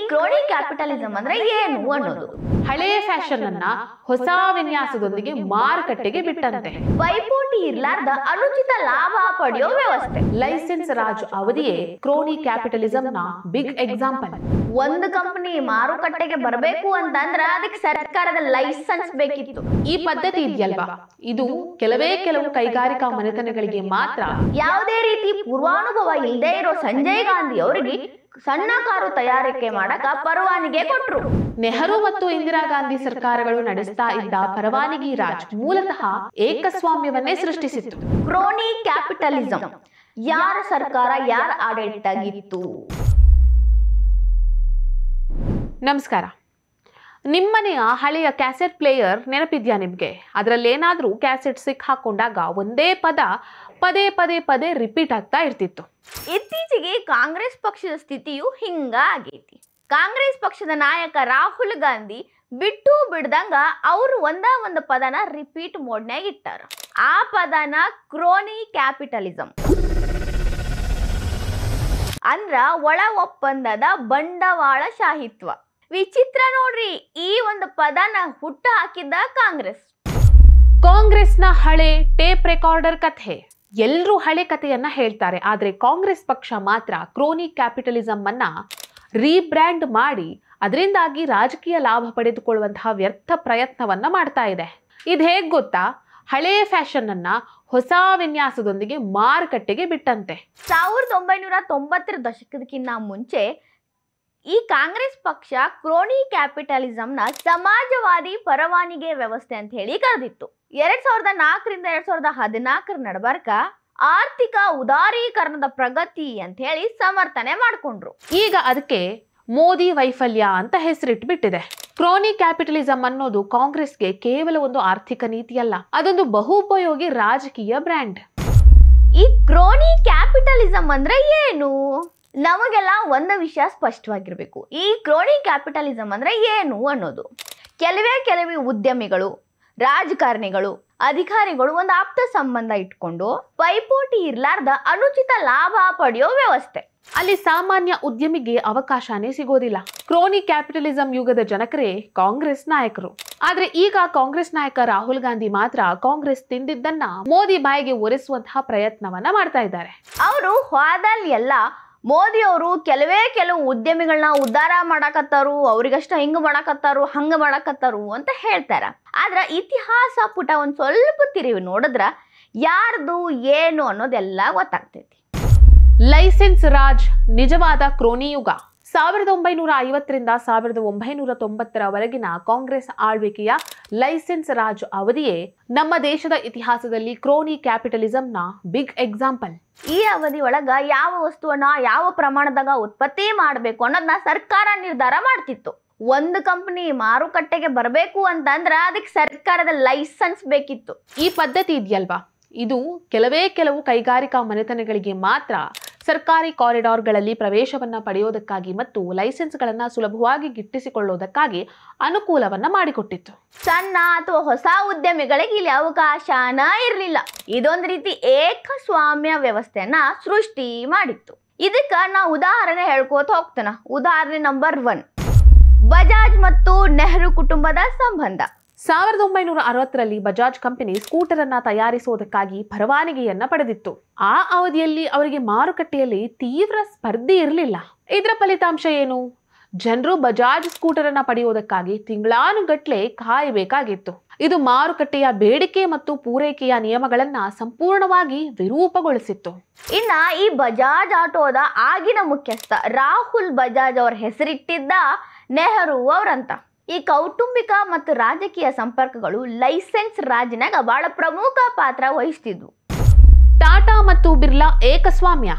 ಕ್ರೋನಿ capitalism ಅಂದ್ರೆ ಏನು ಅನ್ನೋದು. ಹಳೆಯ ಫ್ಯಾಷನ್ ಅನ್ನ ಹೊಸ ವಿನ್ಯಾಸದೊಂದಿಗೆ ಮಾರುಕಟ್ಟೆಗೆ ಬಿಟ್ಟಂತೆ. ಪೈಪೋಟಿ ಇರ್ಲಾರ್ದ ಅನುಚಿತ ಲಾಭ ಪಡೆಯೋ ವ್ಯವಸ್ಥೆ. ಲೈಸೆನ್ಸ್ ರಾಜ್ ಅವಧಿಯೇ ಕ್ರೋನಿ ಕ್ಯಾಪಿಟಲಿಸಂ ನ ಬಿಗ್ ಎಕ್ಸಾಂಪಲ್. ಒಂದು ಕಂಪನಿ ಮಾರುಕಟ್ಟೆಗೆ ಬರಬೇಕು ಅಂತಂದ್ರ ಅದಕ್ಕೆ ಸರ್ಕಾರದ ಲೈಸೆನ್ಸ್ ಬೇಕಿತ್ತು. ಈ ಪದ್ಧತಿ ಇದೆಯಲ್ವಾ, ಇದು ಕೆಲವು ಕೈಗಾರಿಕಾ ಮನೆತನಗಳಿಗೆ ಮಾತ್ರ. ಯಾವುದೇ ರೀತಿ ಪೂರ್ವಾನುಭವ ಇಲ್ಲದೆ ಇರೋ ಸಂಜಯ್ ಗಾಂಧಿ ಅವರಿಗೆ ಸಣ್ಣ ಕಾರು ತಯಾರಿಕೆ ಮಾಡಕ ಪರವಾನಗಿ ಕೊಟ್ರು. ನೆಹರು ಮತ್ತು ಇಂದಿರಾ ಗಾಂಧಿ ಸರ್ಕಾರಗಳು ನಡೆಸ್ತಾ ಇದ್ದ ಪರವಾನಗಿ ರಾಜ್ ಮೂಲತಃ ಏಕಸ್ವಾಮ್ಯವನ್ನೇ ಸೃಷ್ಟಿಸಿತ್ತು. ಕ್ರೋನಿ ಕ್ಯಾಪಿಟಲಿಸಂ ಯಾರ ಸರ್ಕಾರ, ಯಾರ ಆಡಳಿತ ಆಗಿತ್ತು? ನಮಸ್ಕಾರ. ನಿಮ್ಮನೆಯ ಹಳೆಯ ಕ್ಯಾಸೆಟ್ ಪ್ಲೇಯರ್ ನೆನಪಿದ್ಯಾ ನಿಮ್ಗೆ? ಅದರಲ್ಲಿ ಏನಾದ್ರೂ ಕ್ಯಾಸೆಟ್ ಹಾಕೊಂಡಾಗ ಒಂದೇ ಪದ ಪದೇ ರಿಪೀಟ್ ಆಗ್ತಾ ಇರ್ತಿತ್ತು. ಇತ್ತೀಚೆಗೆ ಕಾಂಗ್ರೆಸ್ ಪಕ್ಷದ ಸ್ಥಿತಿಯು ಹಿಂಗ ಆಗೈತಿ. ಕಾಂಗ್ರೆಸ್ ಪಕ್ಷದ ನಾಯಕ ರಾಹುಲ್ ಗಾಂಧಿ ಬಿಟ್ಟು ಬಿಡ್ದಂಗ ಅವರು ಒಂದು ಪದನ ರಿಪೀಟ್ ಮೋಡ್ನ್ಯಾಗ ಇಟ್ಟಾರ. ಆ ಪದನ ಕ್ರೋನಿ ಕ್ಯಾಪಿಟಲಿಸಂ ಅಂದ್ರ ಒಳ ಒಪ್ಪಂದದ ಬಂಡವಾಳಶಾಹಿತ್ವ. ವಿಚಿತ್ರ ನೋಡ್ರಿ, ಈ ಒಂದು ಪದನ ಹುಟ್ಟು ಹಾಕಿದ್ದ ಕಾಂಗ್ರೆಸ್ನ ಹಳೆ ಟೇಪ್ ರೆಕಾರ್ಡರ್ ಕಥೆ. ಎಲ್ಲರೂ ಹಳೆ ಕಥೆಯನ್ನ ಹೇಳ್ತಾರೆ, ಆದ್ರೆ ಕಾಂಗ್ರೆಸ್ ಪಕ್ಷ ಮಾತ್ರ ಕ್ರೋನಿ ಕ್ಯಾಪಿಟಲಿಸಂ ಅನ್ನ ರೀಬ್ರ್ಯಾಂಡ್ ಮಾಡಿ ಅದರಿಂದಾಗಿ ರಾಜಕೀಯ ಲಾಭ ಪಡೆದುಕೊಳ್ಳುವಂತಹ ವ್ಯರ್ಥ ಪ್ರಯತ್ನವನ್ನ ಮಾಡ್ತಾ ಇದೆ. ಇದು ಹೇಗ್ ಗೊತ್ತಾ? ಹಳೆಯ ಫ್ಯಾಷನ್ ಅನ್ನ ಹೊಸ ವಿನ್ಯಾಸದೊಂದಿಗೆ ಮಾರುಕಟ್ಟೆಗೆ ಬಿಟ್ಟಂತೆ. 1990ರ ದಶಕದಕ್ಕಿಂತ ಮುಂಚೆ ಈ ಕಾಂಗ್ರೆಸ್ ಪಕ್ಷ ಕ್ರೋನಿ ಕ್ಯಾಪಿಟಲಿಸಂನ ಸಮಾಜವಾದಿ ಪರವಾನಗಿ ವ್ಯವಸ್ಥೆ ಅಂತ ಹೇಳಿ ಕರೆದಿತ್ತು. 2004ರಿಂದ 2014 ನಡಬರ್ಕ ಆರ್ಥಿಕ ಉದಾರೀಕರಣದ ಪ್ರಗತಿ ಅಂತ ಹೇಳಿ ಸಮರ್ಥನೆ ಮಾಡಿಕೊಂಡ್ರು. ಈಗ ಅದಕ್ಕೆ ಮೋದಿ ವೈಫಲ್ಯ ಅಂತ ಹೆಸರಿಟ್ಬಿಟ್ಟಿದೆ. ಕ್ರೋನಿ ಕ್ಯಾಪಿಟಲಿಸಂ ಅನ್ನೋದು ಕಾಂಗ್ರೆಸ್ಗೆ ಕೇವಲ ಒಂದು ಆರ್ಥಿಕ ನೀತಿಯಲ್ಲ, ಅದೊಂದು ಬಹುಪಯೋಗಿ ರಾಜಕೀಯ ಬ್ರ್ಯಾಂಡ್. ಈ ಕ್ರೋನಿ ಕ್ಯಾಪಿಟಲಿಸಂ ಅಂದ್ರೆ ಏನು? ನಮಗೆಲ್ಲ ಒಂದು ವಿಷಯ ಸ್ಪಷ್ಟವಾಗಿರ್ಬೇಕು. ಈ ಕ್ರೋನಿ ಕ್ಯಾಪಿಟಲಿಸಂ ಅಂದ್ರೆ ಏನು ಅನ್ನೋದು. ಕೆಲವೇ ಉದ್ಯಮಿಗಳು, ರಾಜಕಾರಣಿಗಳು, ಅಧಿಕಾರಿಗಳು ಒಂದು ಆಪ್ತ ಸಂಬಂಧ ಇಟ್ಕೊಂಡು ಪೈಪೋಟಿ ಇರ್ಲಾರ್ದ ಅನುಚಿತ ಲಾಭ ಪಡೆಯೋ ವ್ಯವಸ್ಥೆ. ಅಲ್ಲಿ ಸಾಮಾನ್ಯ ಉದ್ಯಮಿಗೆ ಅವಕಾಶನೇ ಸಿಗೋದಿಲ್ಲ. ಕ್ರೋನಿ ಕ್ಯಾಪಿಟಲಿಸಂ ಯುಗದ ಜನಕರೇ ಕಾಂಗ್ರೆಸ್ ನಾಯಕರು. ಆದ್ರೆ ಈಗ ಕಾಂಗ್ರೆಸ್ ನಾಯಕ ರಾಹುಲ್ ಗಾಂಧಿ ಮಾತ್ರ ಕಾಂಗ್ರೆಸ್ ತಿಂದಿದ್ದನ್ನ ಮೋದಿ ಬಾಯಿಗೆ ಒರೆಸುವಂತಹ ಪ್ರಯತ್ನವನ್ನ ಮಾಡ್ತಾ ಇದ್ದಾರೆ. ಅವರು ಹೋದಲ್ಲಿ ಎಲ್ಲ ಮೋದಿ ಅವರು ಕೆಲವು ಉದ್ಯಮಿಗಳನ್ನ ಉದ್ಧಾರ ಮಾಡಕತ್ತಾರು, ಅವ್ರಿಗಷ್ಟ ಹಿಂಗ ಮಾಡಕತ್ತಾರು, ಹಂಗ ಮಾಡಕತ್ತಾರು ಅಂತ ಹೇಳ್ತಾರ. ಆದ್ರ ಇತಿಹಾಸ ಪುಟ ಒಂದ್ ಸ್ವಲ್ಪ ತಿರುವಿ ನೋಡಿದ್ರ ಯಾರ್ದು ಏನು ಅನ್ನೋದೆಲ್ಲ ಗೊತ್ತಾಗ್ತೈತಿ. ಲೈಸೆನ್ಸ್ ರಾಜ್ ನಿಜವಾದ ಕ್ರೋನಿ ಯುಗ. 1950ರಿಂದ 1990ರವರೆಗಿನ ಕಾಂಗ್ರೆಸ್ ಆಳ್ವಿಕೆಯ ಲೈಸೆನ್ಸ್ ರಾಜ್ ಅವಧಿಯೇ ನಮ್ಮ ದೇಶದ ಇತಿಹಾಸದಲ್ಲಿ ಕ್ರೋನಿ ಕ್ಯಾಪಿಟಲಿಸಂನ ಬಿಗ್ ಎಕ್ಸಾಂಪಲ್. ಈ ಅವಧಿ ಒಳಗ ಯಾವ ವಸ್ತುವನ್ನ ಯಾವ ಪ್ರಮಾಣದಾಗ ಉತ್ಪತ್ತಿ ಮಾಡಬೇಕು ಅನ್ನೋದನ್ನ ಸರ್ಕಾರ ನಿರ್ಧಾರ ಮಾಡ್ತಿತ್ತು. ಒಂದು ಕಂಪನಿ ಮಾರುಕಟ್ಟೆಗೆ ಬರಬೇಕು ಅಂತಂದ್ರ ಅದಕ್ಕೆ ಸರ್ಕಾರದ ಲೈಸೆನ್ಸ್ ಬೇಕಿತ್ತು. ಈ ಪದ್ಧತಿ ಇದೆಯಲ್ವಾ, ಇದು ಕೆಲವು ಕೈಗಾರಿಕಾ ಮನೆತನಗಳಿಗೆ ಮಾತ್ರ ಸರ್ಕಾರಿ ಕಾರಿಡಾರ್ಗಳಲ್ಲಿ ಪ್ರವೇಶವನ್ನ ಪಡೆಯೋದಕ್ಕಾಗಿ ಮತ್ತು ಲೈಸೆನ್ಸ್ಗಳನ್ನ ಸುಲಭವಾಗಿ ಗಿಟ್ಟಿಸಿಕೊಳ್ಳೋದಕ್ಕಾಗಿ ಅನುಕೂಲವನ್ನ ಮಾಡಿಕೊಟ್ಟಿತ್ತು. ಸಣ್ಣ ಅಥವಾ ಹೊಸ ಉದ್ಯಮಿಗಳಿಗೆ ಇಲ್ಲಿ ಅವಕಾಶನ ಇರಲಿಲ್ಲ. ಇದೊಂದು ರೀತಿ ಏಕಸ್ವಾಮ್ಯ ವ್ಯವಸ್ಥೆಯನ್ನ ಸೃಷ್ಟಿ ಮಾಡಿತ್ತು. ಇದಕ್ಕ ನಾ ಉದಾಹರಣೆ ಹೇಳ್ಕೋತ ಹೋಗ್ತಾನ. ಉದಾಹರಣೆ ನಂಬರ್ 1, ಬಜಾಜ್ ಮತ್ತು ನೆಹರು ಕುಟುಂಬದ ಸಂಬಂಧ. 1960ರಲ್ಲಿ ಬಜಾಜ್ ಕಂಪನಿ ಸ್ಕೂಟರ್ ಅನ್ನ ತಯಾರಿಸುವುದಕ್ಕಾಗಿ ಪರವಾನಗಿಯನ್ನ ಪಡೆದಿತ್ತು. ಆ ಅವಧಿಯಲ್ಲಿ ಅವರಿಗೆ ಮಾರುಕಟ್ಟೆಯಲ್ಲಿ ತೀವ್ರ ಸ್ಪರ್ಧೆ ಇರಲಿಲ್ಲ. ಇದರ ಫಲಿತಾಂಶ ಏನು? ಜನರು ಬಜಾಜ್ ಸ್ಕೂಟರ್ ಅನ್ನ ಪಡೆಯುವುದಕ್ಕಾಗಿ ತಿಂಗಳಾನುಗಟ್ಲೆ ಕಾಯಬೇಕಾಗಿತ್ತು. ಇದು ಮಾರುಕಟ್ಟೆಯ ಬೇಡಿಕೆ ಮತ್ತು ಪೂರೈಕೆಯ ನಿಯಮಗಳನ್ನ ಸಂಪೂರ್ಣವಾಗಿ ವಿರೂಪಗೊಳಿಸಿತ್ತು. ಇನ್ನ ಈ ಬಜಾಜ್ ಆಟೋದ ಆಗಿನ ಮುಖ್ಯಸ್ಥ ರಾಹುಲ್ ಬಜಾಜ್ ಅವರ ಹೆಸರಿಟ್ಟಿದ್ದ ನೆಹರು ಅವರಂತ. ಈ ಕೌಟುಂಬಿಕ ಮತ್ತು ರಾಜಕೀಯ ಸಂಪರ್ಕಗಳು ಲೈಸೆನ್ಸ್ ರಾಜ್ನಾಗ ಬಹಳ ಪ್ರಮುಖ ಪಾತ್ರ ವಹಿಸ್ತಿದ್ವು. ಟಾಟಾ ಮತ್ತು ಬಿರ್ಲಾ ಏಕಸ್ವಾಮ್ಯ.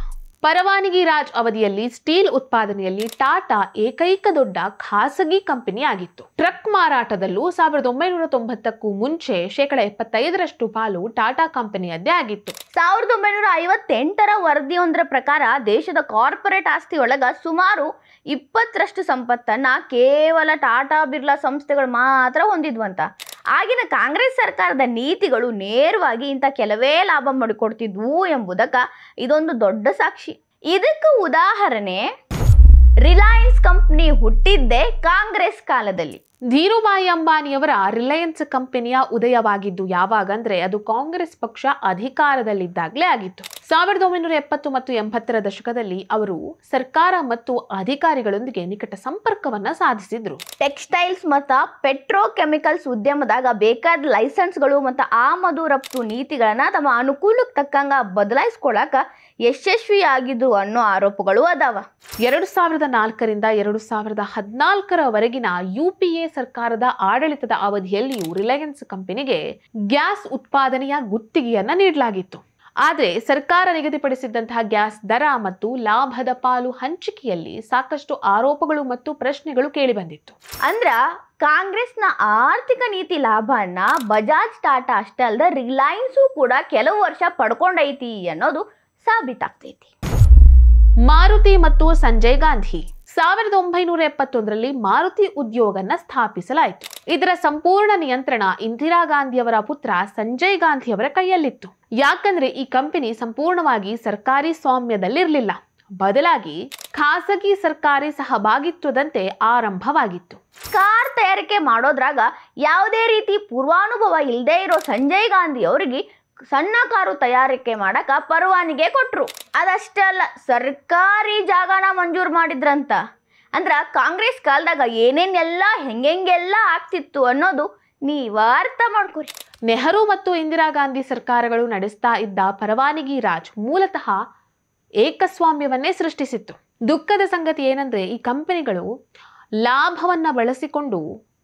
ಪರವಾನಗಿ ರಾಜ್ ಅವಧಿಯಲ್ಲಿ ಸ್ಟೀಲ್ ಉತ್ಪಾದನೆಯಲ್ಲಿ ಟಾಟಾ ಏಕೈಕ ದೊಡ್ಡ ಖಾಸಗಿ ಕಂಪನಿ ಆಗಿತ್ತು. ಟ್ರಕ್ ಮಾರಾಟದಲ್ಲೂ 1990ಕ್ಕೂ ಮುಂಚೆ 75% ಪಾಲು ಟಾಟಾ ಕಂಪನಿಯದ್ದೇ ಆಗಿತ್ತು. 1958ರ ವರದಿಯೊಂದರ ಪ್ರಕಾರ ದೇಶದ ಕಾರ್ಪೊರೇಟ್ ಆಸ್ತಿ ಒಳಗ ಸುಮಾರು 20% ಸಂಪತ್ತನ್ನ ಕೇವಲ ಟಾಟಾ ಬಿರ್ಲಾ ಸಂಸ್ಥೆಗಳು ಮಾತ್ರ ಹೊಂದಿದ್ವಂತ. ಆಗಿನ ಕಾಂಗ್ರೆಸ್ ಸರ್ಕಾರದ ನೀತಿಗಳು ನೇರವಾಗಿ ಇಂಥ ಕೆಲವೇ ಲಾಭ ಮಾಡಿಕೊಡ್ತಿದ್ವು ಎಂಬುದಕ್ಕೆ ಇದೊಂದು ದೊಡ್ಡ ಸಾಕ್ಷಿ. ಇದಕ್ಕೆ ಉದಾಹರಣೆ ರಿಲಯನ್ಸ್ ಕಂಪ್ನಿ ಕಂಪನಿ ಹುಟ್ಟಿದ್ದೇ ಕಾಂಗ್ರೆಸ್ ಕಾಲದಲ್ಲಿ. ಧೀರುಭಾಯಿ ಅಂಬಾನಿಯವರ ರಿಲಯನ್ಸ್ ಕಂಪನಿಯ ಉದಯವಾಗಿದ್ದು ಯಾವಾಗಂದ್ರೆ ಅದು ಕಾಂಗ್ರೆಸ್ ಪಕ್ಷ ಅಧಿಕಾರದಲ್ಲಿದ್ದಾಗಲೇ ಆಗಿತ್ತು. 1970 ಮತ್ತು 80ರ ದಶಕದಲ್ಲಿ ಅವರು ಸರ್ಕಾರ ಮತ್ತು ಅಧಿಕಾರಿಗಳೊಂದಿಗೆ ನಿಕಟ ಸಂಪರ್ಕವನ್ನ ಸಾಧಿಸಿದ್ರು. ಟೆಕ್ಸ್ಟೈಲ್ಸ್ ಮತ್ತು ಪೆಟ್ರೋಕೆಮಿಕಲ್ಸ್ ಉದ್ಯಮದಾಗ ಬೇಕಾದ ಲೈಸೆನ್ಸ್ಗಳು ಮತ್ತು ಆಮದು ರಫ್ತು ನೀತಿಗಳನ್ನ ತಮ್ಮ ಅನುಕೂಲಕ್ಕೆ ತಕ್ಕಂಗ ಬದಲಾಯಿಸ್ಕೊಳಕ ಯಶಸ್ವಿಯಾಗಿದ್ರು ಅನ್ನೋ ಆರೋಪಗಳು ಅದಾವ. 2004ರಿಂದ 2014ರವರೆಗಿನ UPA ಸರ್ಕಾರದ ಆಡಳಿತದ ಅವಧಿಯಲ್ಲಿಯೂ ರಿಲಯನ್ಸ್ ಕಂಪನಿಗೆ ಗ್ಯಾಸ್ ಉತ್ಪಾದನೆಯ ಗುತ್ತಿಗೆಯನ್ನ ನೀಡಲಾಗಿತ್ತು. ಆದರೆ ಸರ್ಕಾರ ನಿಗದಿಪಡಿಸಿದ್ದಂತಹ ಗ್ಯಾಸ್ ದರ ಮತ್ತು ಲಾಭದ ಪಾಲು ಹಂಚಿಕೆಯಲ್ಲಿ ಸಾಕಷ್ಟು ಆರೋಪಗಳು ಮತ್ತು ಪ್ರಶ್ನೆಗಳು ಕೇಳಿಬಂದಿತ್ತು. ಅಂದ್ರ ಕಾಂಗ್ರೆಸ್ನ ಆರ್ಥಿಕ ನೀತಿ ಲಾಭವನ್ನ ಬಜಾಜ್ ಟಾಟಾ ಅಷ್ಟೇ ಅಲ್ಲದೆ ರಿಲಯನ್ಸು ಕೂಡ ಕೆಲವು ವರ್ಷ ಪಡ್ಕೊಂಡೈತಿ ಅನ್ನೋದು ಸಾಬೀತಾಗ್ತೈತಿ. ಮಾರುತಿ ಮತ್ತು ಸಂಜಯ್ ಗಾಂಧಿ 1971ರಲ್ಲಿ ಮಾರುತಿ ಉದ್ಯೋಗನ್ನ ಸ್ಥಾಪಿಸಲಾಯಿತು. ಇದರ ಸಂಪೂರ್ಣ ನಿಯಂತ್ರಣ ಇಂದಿರಾ ಗಾಂಧಿಯವರ ಪುತ್ರ ಸಂಜಯ್ ಗಾಂಧಿಯವರ ಕೈಯಲ್ಲಿತ್ತು. ಯಾಕಂದ್ರೆ ಈ ಕಂಪನಿ ಸಂಪೂರ್ಣವಾಗಿ ಸರ್ಕಾರಿ ಸ್ವಾಮ್ಯದಲ್ಲಿರಲಿಲ್ಲ, ಬದಲಾಗಿ ಖಾಸಗಿ ಸರ್ಕಾರಿ ಸಹಭಾಗಿತ್ವದಂತೆ ಆರಂಭವಾಗಿತ್ತು. ಕಾರ್ ತಯಾರಿಕೆ ಮಾಡೋದ್ರಾಗ ಯಾವುದೇ ರೀತಿ ಪೂರ್ವಾನುಭವ ಇಲ್ಲದೆ ಇರೋ ಸಂಜಯ್ ಗಾಂಧಿ ಅವರಿಗೆ ಸಣ್ಣ ಕಾರು ತಯಾರಿಕೆ ಮಾಡಕ ಪರವಾನಿಗೆ ಕೊಟ್ರು. ಅದಷ್ಟೇ ಅಲ್ಲ, ಸರ್ಕಾರಿ ಜಾಗನ ಮಂಜೂರು ಮಾಡಿದ್ರಂತ. ಅಂದ್ರ ಕಾಂಗ್ರೆಸ್ ಕಾಲದಾಗ ಏನೇನೆಲ್ಲ ಹೆಂಗೆಲ್ಲ ಆಗ್ತಿತ್ತು ಅನ್ನೋದು ನೀವ ಅರ್ಥ ಮಾಡ್ಕೊರಿ. ನೆಹರು ಮತ್ತು ಇಂದಿರಾ ಗಾಂಧಿ ಸರ್ಕಾರಗಳು ನಡೆಸ್ತಾ ಇದ್ದ ಪರವಾನಗಿ ರಾಜ್ ಮೂಲತಃ ಏಕಸ್ವಾಮ್ಯವನ್ನೇ ಸೃಷ್ಟಿಸಿತ್ತು. ದುಃಖದ ಸಂಗತಿ ಏನಂದ್ರೆ ಈ ಕಂಪನಿಗಳು ಲಾಭವನ್ನ ಬಳಸಿಕೊಂಡು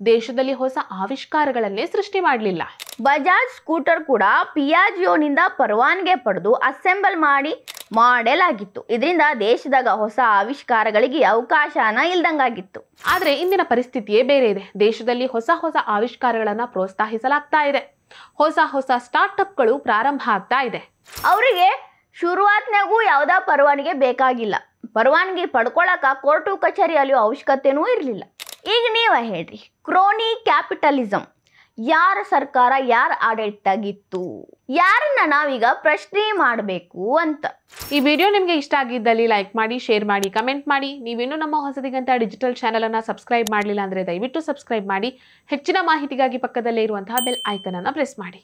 ದೇಶದಲ್ಲಿ ಹೊಸ ಆವಿಷ್ಕಾರಗಳನ್ನೇ ಸೃಷ್ಟಿ ಮಾಡಲಿಲ್ಲ. ಬಜಾಜ್ ಸ್ಕೂಟರ್ ಕೂಡ ಪಿಯಾಜಿಯೋನಿಂದ ಪರವಾನಗಿ ಪಡೆದು ಅಸೆಂಬಲ್ ಮಾಡಿ ಮಾಡೆಲ್ ಆಗಿತ್ತು. ಇದರಿಂದ ದೇಶದಾಗ ಹೊಸ ಆವಿಷ್ಕಾರಗಳಿಗೆ ಅವಕಾಶನ ಇಲ್ದಂಗಾಗಿತ್ತು. ಆದ್ರೆ ಇಂದಿನ ಪರಿಸ್ಥಿತಿಯೇ ಬೇರೆ ಇದೆ. ದೇಶದಲ್ಲಿ ಹೊಸ ಆವಿಷ್ಕಾರಗಳನ್ನ ಪ್ರೋತ್ಸಾಹಿಸಲಾಗ್ತಾ ಇದೆ. ಹೊಸ ಸ್ಟಾರ್ಟ್ಅಪ್ಗಳು ಪ್ರಾರಂಭ ಆಗ್ತಾ ಇದೆ. ಅವರಿಗೆ ಶುರುವಾತ್ನಾಗೂ ಯಾವುದಾ ಪರವಾನಗಿ ಬೇಕಾಗಿಲ್ಲ. ಪರವಾನಗಿ ಪಡ್ಕೊಳಕ ಕೋರ್ಟು ಕಚೇರಿಯಲ್ಲಿ ಅವಶ್ಯಕತೆನೂ ಇರಲಿಲ್ಲ. ಈಗ ನೀವ ಹೇಳ್ರಿ, ಕ್ರೋನಿ ಕ್ಯಾಪಿಟಲಿಸಂ ಯಾರ ಸರ್ಕಾರ, ಯಾರ ಆಡಳಿತಾಗಿತ್ತು, ಯಾರನ್ನ ನಾವೀಗ ಪ್ರಶ್ನೆ ಮಾಡಬೇಕು ಅಂತ. ಈ ವಿಡಿಯೋ ನಿಮಗೆ ಇಷ್ಟ ಆಗಿದ್ದಲ್ಲಿ ಲೈಕ್ ಮಾಡಿ, ಶೇರ್ ಮಾಡಿ, ಕಮೆಂಟ್ ಮಾಡಿ. ನೀವಿನ್ನೂ ನಮ್ಮ ಹೊಸದಿಗಂತ ಡಿಜಿಟಲ್ ಚಾನೆಲ್ ಅನ್ನ ಸಬ್ಸ್ಕ್ರೈಬ್ ಮಾಡಲಿಲ್ಲ ಅಂದ್ರೆ ದಯವಿಟ್ಟು ಸಬ್ಸ್ಕ್ರೈಬ್ ಮಾಡಿ. ಹೆಚ್ಚಿನ ಮಾಹಿತಿಗಾಗಿ ಪಕ್ಕದಲ್ಲೇ ಇರುವಂತಹ ಬೆಲ್ ಐಕನ್ ಅನ್ನ ಪ್ರೆಸ್ ಮಾಡಿ.